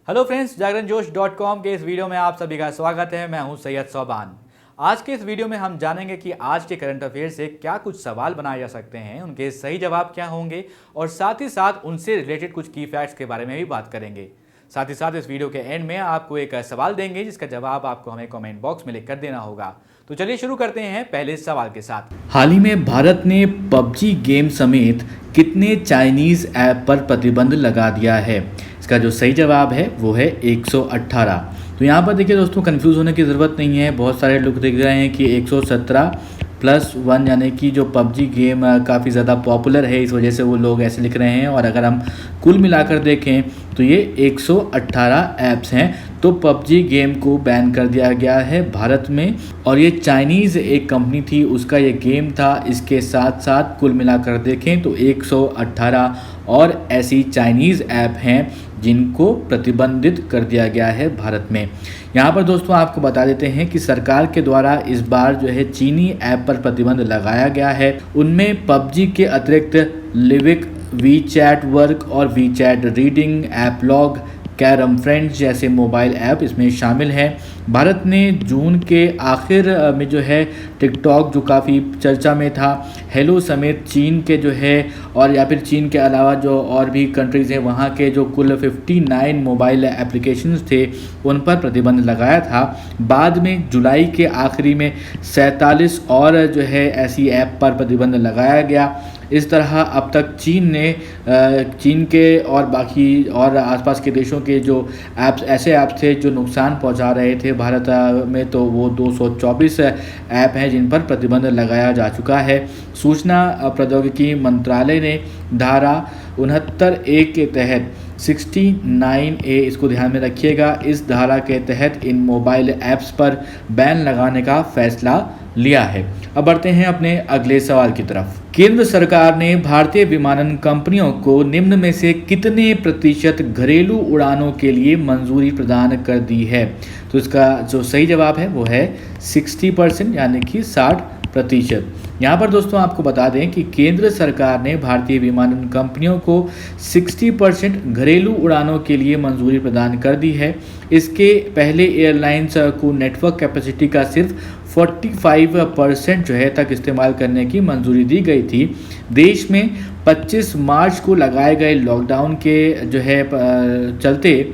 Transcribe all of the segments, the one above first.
Hello friends, जागरण जोश .com के इस वीडियो में आप सभी का स्वागत है। मैं हूं सैयद सोबान। आज के इस वीडियो में हम जानेंगे कि आज के करंट अफेयर से क्या कुछ सवाल बनाए जा सकते हैं, उनके सही जवाब क्या होंगे और साथ ही साथ उनसे रिलेटेड कुछ की फैक्ट्स के बारे में भी बात करेंगे। साथ ही साथ इस वीडियो के एंड में आपको एक सवाल देंगे जिसका जवाब आपको हमें कमेंट बॉक्स में लिख कर देना होगा। तो चलिए शुरू करते हैं पहले सवाल के साथ। हाल ही में भारत ने पबजी गेम समेत कितने चाइनीज ऐप पर प्रतिबंध लगा दिया है? इसका जो सही जवाब है वो है 118। तो यहाँ पर देखिए दोस्तों, कंफ्यूज होने की ज़रूरत नहीं है। बहुत सारे लोग देख रहे हैं कि 117+1 यानी कि जो पबजी गेम काफ़ी ज़्यादा पॉपुलर है, इस वजह से वो लोग ऐसे लिख रहे हैं। और अगर हम कुल मिलाकर देखें तो ये 118 ऐप्स हैं। तो पबजी गेम को बैन कर दिया गया है भारत में, और ये चाइनीज़ एक कंपनी थी, उसका ये गेम था। इसके साथ साथ कुल मिलाकर देखें तो 118 और ऐसी चाइनीज़ ऐप हैं जिनको प्रतिबंधित कर दिया गया है भारत में। यहाँ पर दोस्तों आपको बता देते हैं कि सरकार के द्वारा इस बार जो है चीनी ऐप पर प्रतिबंध लगाया गया है। उनमें पबजी के अतिरिक्त लिविक, वीचैट वर्क और वीचैट रीडिंग, एपलॉग, कैरम फ्रेंड्स जैसे मोबाइल ऐप इसमें शामिल हैं। भारत ने जून के आखिर में जो है टिकटॉक, जो काफ़ी चर्चा में था, हेलो समेत चीन के जो है और या फिर चीन के अलावा जो और भी कंट्रीज़ हैं वहाँ के जो कुल 59 मोबाइल एप्लीकेशंस थे उन पर प्रतिबंध लगाया था। बाद में जुलाई के आखिरी में 47 और जो है ऐसी ऐप पर प्रतिबंध लगाया गया। इस तरह अब तक चीन के और बाकी और आसपास के देशों के जो ऐप्स, ऐसे ऐप्स थे जो नुकसान पहुंचा रहे थे भारत में, तो वो 224 ऐप हैं जिन पर प्रतिबंध लगाया जा चुका है। सूचना प्रौद्योगिकी मंत्रालय ने धारा 69(a) के तहत 69(a), इसको ध्यान में रखिएगा, इस धारा के तहत इन मोबाइल ऐप्स पर बैन लगाने का फैसला लिया है। अब बढ़ते हैं अपने अगले सवाल की तरफ। केंद्र सरकार ने भारतीय विमानन कंपनियों को निम्न में से कितने प्रतिशत घरेलू उड़ानों के लिए मंजूरी प्रदान कर दी है? तो इसका जो सही जवाब है वो है 60%, यानी कि 60%। यहाँ पर दोस्तों आपको बता दें कि केंद्र सरकार ने भारतीय विमानन कंपनियों को 60% घरेलू उड़ानों के लिए मंजूरी प्रदान कर दी है। इसके पहले एयरलाइंस को नेटवर्क कैपेसिटी का सिर्फ 45% जो है तक इस्तेमाल करने की मंजूरी दी गई थी। देश में 25 मार्च को लगाए गए लॉकडाउन के जो है चलते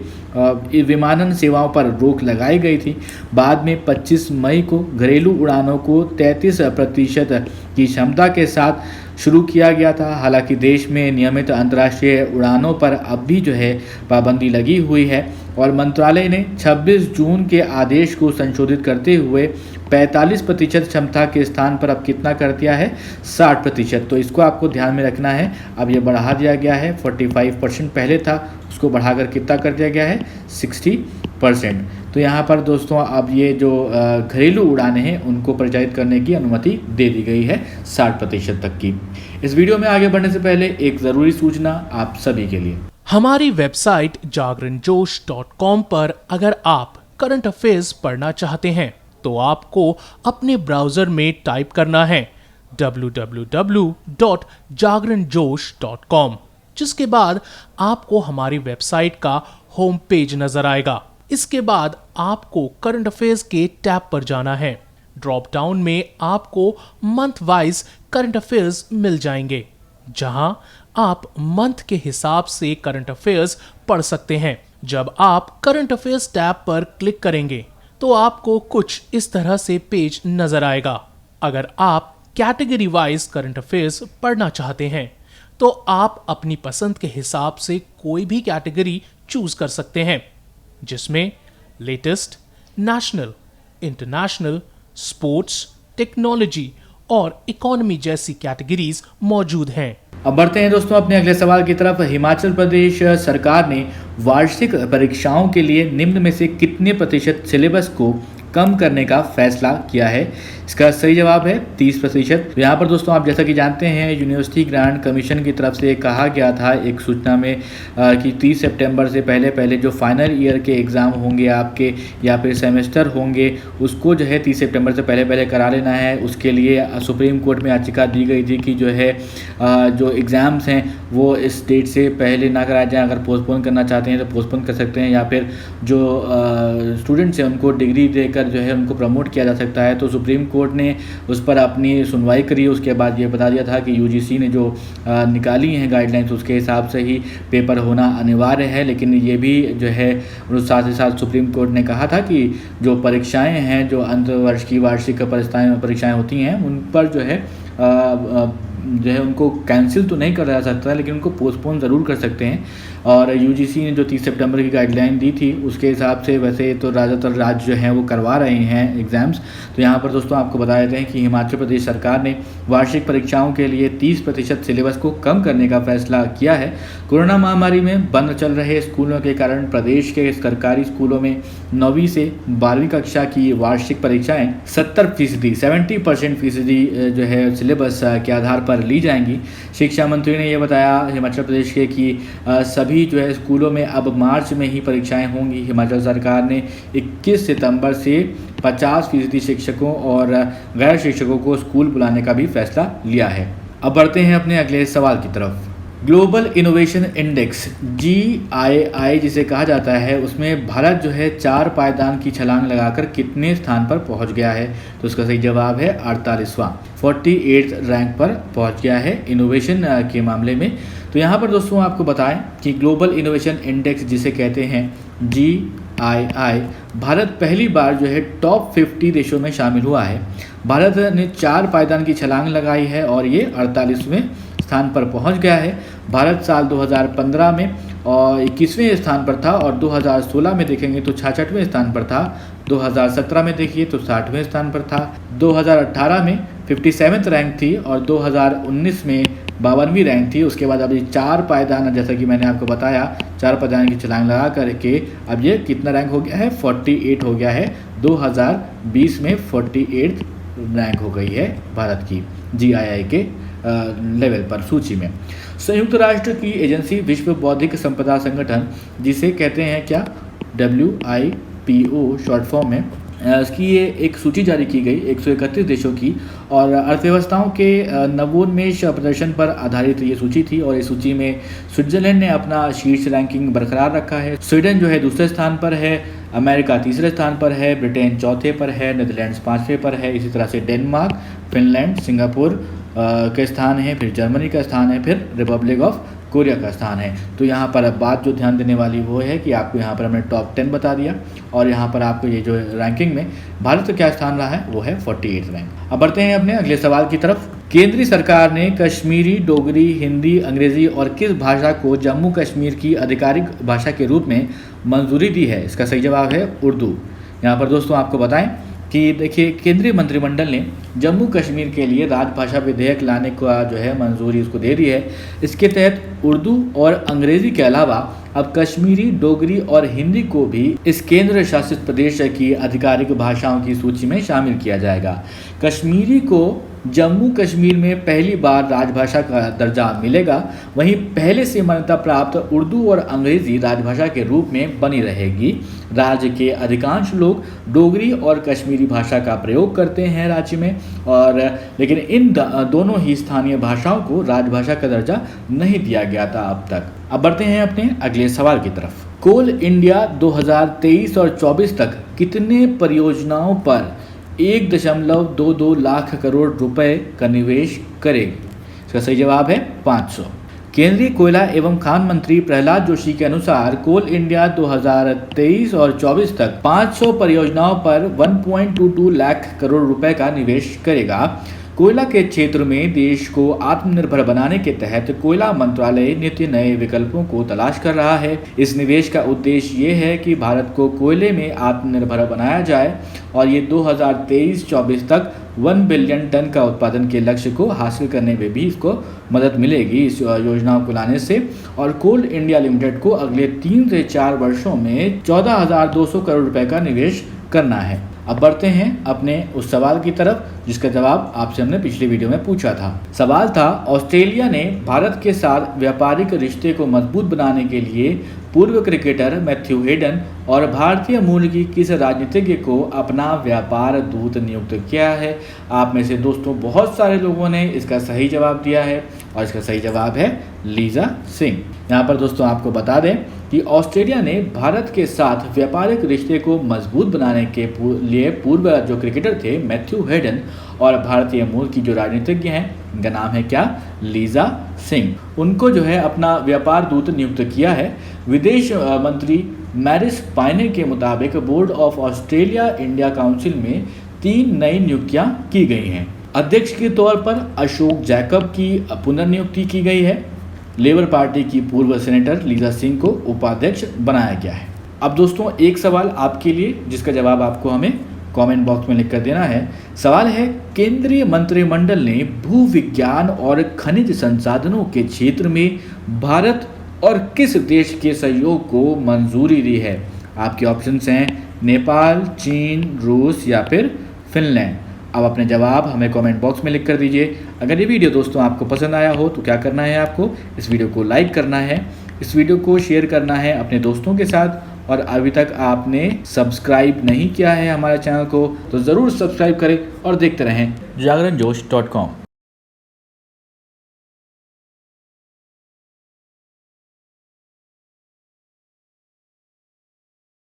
विमानन सेवाओं पर रोक लगाई गई थी। बाद में 25 मई को घरेलू उड़ानों को 33% की क्षमता के साथ शुरू किया गया था। हालांकि देश में नियमित अंतर्राष्ट्रीय उड़ानों पर अब भी जो है पाबंदी लगी हुई है, और मंत्रालय ने 26 जून के आदेश को संशोधित करते हुए 45% क्षमता के स्थान पर अब कितना कर दिया है? 60%। तो इसको आपको ध्यान में रखना है। अब ये बढ़ा दिया गया है, 45% पहले था, उसको बढ़ाकर कितना कर दिया गया है? 60%। तो यहाँ पर दोस्तों अब ये जो घरेलू उड़ानें हैं उनको परिचालित करने की अनुमति दे दी गई है 60% तक की। इस वीडियो में आगे बढ़ने से पहले एक ज़रूरी सूचना आप सभी के लिए। हमारी वेबसाइट जागरणजोश.com पर अगर आप करंट अफेयर्स पढ़ना चाहते हैं तो आपको अपने ब्राउजर में टाइप करना है www.jagranjosh.com, जिसके बाद आपको हमारी वेबसाइट का होम पेज नजर आएगा। इसके बाद आपको करंट अफेयर्स के टैब पर जाना है। ड्रॉप डाउन में आपको मंथ वाइज करंट अफेयर्स मिल जाएंगे, जहां आप मंथ के हिसाब से करंट अफेयर्स पढ़ सकते हैं। जब आप करंट अफेयर्स टैब पर क्लिक करेंगे तो आपको कुछ इस तरह से पेज नजर आएगा। अगर आप कैटेगरी वाइज करंट अफेयर्स पढ़ना चाहते हैं तो आप अपनी पसंद के हिसाब से कोई भी कैटेगरी चूज कर सकते हैं, जिसमें latest, national, international, sports, technology और इकोनॉमी जैसी कैटेगरीज मौजूद हैं। अब बढ़ते हैं दोस्तों अपने अगले सवाल की तरफ। हिमाचल प्रदेश सरकार ने वार्षिक परीक्षाओं के लिए निम्न में से कितने प्रतिशत सिलेबस को कम करने का फैसला किया है? इसका सही जवाब है 30%। तो यहाँ पर दोस्तों आप जैसा कि जानते हैं यूनिवर्सिटी ग्रांट कमीशन की तरफ से कहा गया था एक सूचना में कि 30 सितंबर से पहले जो फाइनल ईयर के एग्ज़ाम होंगे आपके या फिर सेमेस्टर होंगे उसको जो है 30 सितंबर से पहले करा लेना है। उसके लिए सुप्रीम कोर्ट में याचिका दी गई थी कि जो है जो एग्ज़ाम्स हैं वो इस डेट से पहले ना कराए जाएँ। अगर पोस्टपोन करना चाहते हैं तो पोस्टपोन कर सकते हैं, या फिर जो स्टूडेंट्स हैं उनको डिग्री देकर जो है उनको प्रमोट किया जा सकता है। तो सुप्रीम कोर्ट ने उस पर अपनी सुनवाई करी। उसके बाद ये बता दिया था कि यूजीसी ने जो निकाली हैं गाइडलाइंस उसके हिसाब से ही पेपर होना अनिवार्य है। लेकिन ये भी जो है साथ ही साथ सुप्रीम कोर्ट ने कहा था कि जो परीक्षाएं हैं, जो अंत वर्ष की वार्षिक परीक्षाएं होती हैं उन पर जो है उनको कैंसिल तो नहीं करा जा सकता, लेकिन उनको पोस्टपोन ज़रूर कर सकते हैं। और यूजीसी ने जो 30 सितंबर की गाइडलाइन दी थी उसके हिसाब से वैसे तो ज़्यादातर राज्य जो हैं वो करवा रहे हैं एग्ज़ाम्स। तो यहाँ पर दोस्तों आपको बता देते हैं कि हिमाचल प्रदेश सरकार ने वार्षिक परीक्षाओं के लिए 30% सिलेबस को कम करने का फैसला किया है। कोरोना महामारी में बंद चल रहे स्कूलों के कारण प्रदेश के सरकारी स्कूलों में 9वीं से 12वीं कक्षा की वार्षिक परीक्षाएँ 70% जो है सिलेबस के आधार पर ली जाएंगी। शिक्षा मंत्री ने यह बताया हिमाचल प्रदेश के कि सभी जो है स्कूलों में अब मार्च में ही परीक्षाएं होंगी। हिमाचल सरकार ने 21 सितंबर से 50% शिक्षकों और गैर शिक्षकों को स्कूल बुलाने का भी फैसला लिया है। अब बढ़ते हैं अपने अगले सवाल की तरफ। ग्लोबल इनोवेशन इंडेक्स GII जिसे कहा जाता है उसमें भारत जो है 4 पायदान की छलांग लगाकर कितने स्थान पर पहुंच गया है? तो उसका सही जवाब है 48वां, 48 रैंक पर पहुंच गया है इनोवेशन के मामले में। तो यहाँ पर दोस्तों आपको बताएं कि ग्लोबल इनोवेशन इंडेक्स जिसे कहते हैं GII, भारत पहली बार जो है टॉप 50 देशों में शामिल हुआ है। भारत ने 4 पायदान की छलांग लगाई है और ये 48वें स्थान पर पहुंच गया है। भारत साल 2015 में और 21वें स्थान पर था और 2016 में देखेंगे तो 66वें स्थान पर था। 2017 में देखिए तो 60वें स्थान पर था। 2018 में 57th रैंक थी और 2019 में 52वीं रैंक थी। उसके बाद अब ये 4 पायदान, जैसा कि मैंने आपको बताया, 4 पायदान की छलांग लगा करके अब ये कितना रैंक हो गया है? 48 हो गया है। 2020 में 48 रैंक हो गई है भारत की GII के लेवल पर सूची में। संयुक्त राष्ट्र की एजेंसी विश्व बौद्धिक संपदा संगठन जिसे कहते हैं क्या WIPO शॉर्ट फॉर्म में, इसकी ये एक सूची जारी की गई 131 देशों की और अर्थव्यवस्थाओं के नवोन्मेष प्रदर्शन पर आधारित ये सूची थी। और इस सूची में स्विट्जरलैंड ने अपना शीर्ष रैंकिंग बरकरार रखा है। स्वीडन जो है दूसरे स्थान पर है, अमेरिका तीसरे स्थान पर है, ब्रिटेन चौथे पर है, नीदरलैंड्स 5वें पर है, इसी तरह से डेनमार्क, फिनलैंड, सिंगापुर के स्थान है, फिर जर्मनी का स्थान है, फिर रिपब्लिक ऑफ कोरिया का स्थान है। तो यहाँ पर अब बात जो ध्यान देने वाली वो है कि आपको यहाँ पर हमने टॉप 10 बता दिया और यहाँ पर आपको ये जो रैंकिंग में भारत का क्या स्थान रहा है वो है 48 रैंक। अब बढ़ते हैं अपने अगले सवाल की तरफ। केंद्रीय सरकार ने कश्मीरी, डोगरी, हिंदी, अंग्रेजी और किस भाषा को जम्मू कश्मीर की आधिकारिक भाषा के रूप में मंजूरी दी है? इसका सही जवाब है उर्दू। यहाँ पर दोस्तों आपको बताएं कि देखिए केंद्रीय मंत्रिमंडल ने जम्मू कश्मीर के लिए राजभाषा विधेयक लाने का जो है मंजूरी उसको दे दी है। इसके तहत उर्दू और अंग्रेजी के अलावा अब कश्मीरी, डोगरी और हिंदी को भी इस केंद्र शासित प्रदेश की आधिकारिक भाषाओं की सूची में शामिल किया जाएगा। कश्मीरी को जम्मू कश्मीर में पहली बार राजभाषा का दर्जा मिलेगा। वहीं पहले से मान्यता प्राप्त उर्दू और अंग्रेजी राजभाषा के रूप में बनी रहेगी। राज्य के अधिकांश लोग डोगरी और कश्मीरी भाषा का प्रयोग करते हैं राज्य में, और लेकिन इन दोनों ही स्थानीय भाषाओं को राजभाषा का दर्जा नहीं दिया गया था अब तक। अब बढ़ते हैं अपने अगले सवाल की तरफ। कोल इंडिया 2023 और 24 तक कितने परियोजनाओं पर 1.22 लाख करोड़ रुपए का निवेश करेगी? इसका सही जवाब है 500। केंद्रीय कोयला एवं खान मंत्री प्रहलाद जोशी के अनुसार कोल इंडिया 2023 और 24 तक 500 परियोजनाओं पर 1.22 लाख करोड़ रुपए का निवेश करेगा। कोयला के क्षेत्र में देश को आत्मनिर्भर बनाने के तहत कोयला मंत्रालय नित्य नए विकल्पों को तलाश कर रहा है। इस निवेश का उद्देश्य ये है कि भारत को कोयले में आत्मनिर्भर बनाया जाए और ये 2023-24 तक 1 बिलियन टन का उत्पादन के लक्ष्य को हासिल करने में भी इसको मदद मिलेगी इस योजनाओं को लाने से। और कोल इंडिया लिमिटेड को अगले 3 से 4 वर्षों में 14,200 करोड़ रुपए का निवेश करना है। अब बढ़ते हैं अपने उस सवाल की तरफ जिसका जवाब आपसे हमने पिछली वीडियो में पूछा था। सवाल था, ऑस्ट्रेलिया ने भारत के साथ व्यापारिक रिश्ते को मजबूत बनाने के लिए पूर्व क्रिकेटर मैथ्यू हेडन और भारतीय मूल की किस राजनीतिज्ञ को अपना व्यापार दूत नियुक्त किया है। आप में से दोस्तों बहुत सारे लोगों ने इसका सही जवाब दिया है और इसका सही जवाब है लीजा सिंह। यहाँ पर दोस्तों आपको बता दें कि ऑस्ट्रेलिया ने भारत के साथ व्यापारिक रिश्ते को मजबूत बनाने के लिए पूर्व जो क्रिकेटर थे मैथ्यू हेडन और भारतीय मूल की जो राजनीतिज्ञ हैं, इनका नाम है क्या, लीजा सिंह, उनको जो है अपना व्यापार दूत नियुक्त किया है। विदेश मंत्री मैरिस पाइने के मुताबिक board of Australia India council में 3 नई नियुक्तियां की गई हैं। अध्यक्ष के तौर पर अशोक जैकब की पुनर्नियुक्ति की गई है। लेबर पार्टी की पूर्व सेनेटर लीजा सिंह को उपाध्यक्ष बनाया गया है। अब दोस्तों एक सवाल आपके लिए जिसका जवाब आपको हमें कमेंट बॉक्स में लिख कर देना है। सवाल है, केंद्रीय मंत्रिमंडल ने भू विज्ञान और खनिज संसाधनों के क्षेत्र में भारत और किस देश के सहयोग को मंजूरी दी है। आपके ऑप्शंस हैं नेपाल, चीन, रूस या फिर फिनलैंड। अब अपने जवाब हमें कमेंट बॉक्स में लिख कर दीजिए। अगर ये वीडियो दोस्तों आपको पसंद आया हो तो क्या करना है, आपको इस वीडियो को लाइक करना है, इस वीडियो को शेयर करना है अपने दोस्तों के साथ और अभी तक आपने सब्सक्राइब नहीं किया है हमारे चैनल को तो ज़रूर सब्सक्राइब करें और देखते रहें जागरणजोश.com।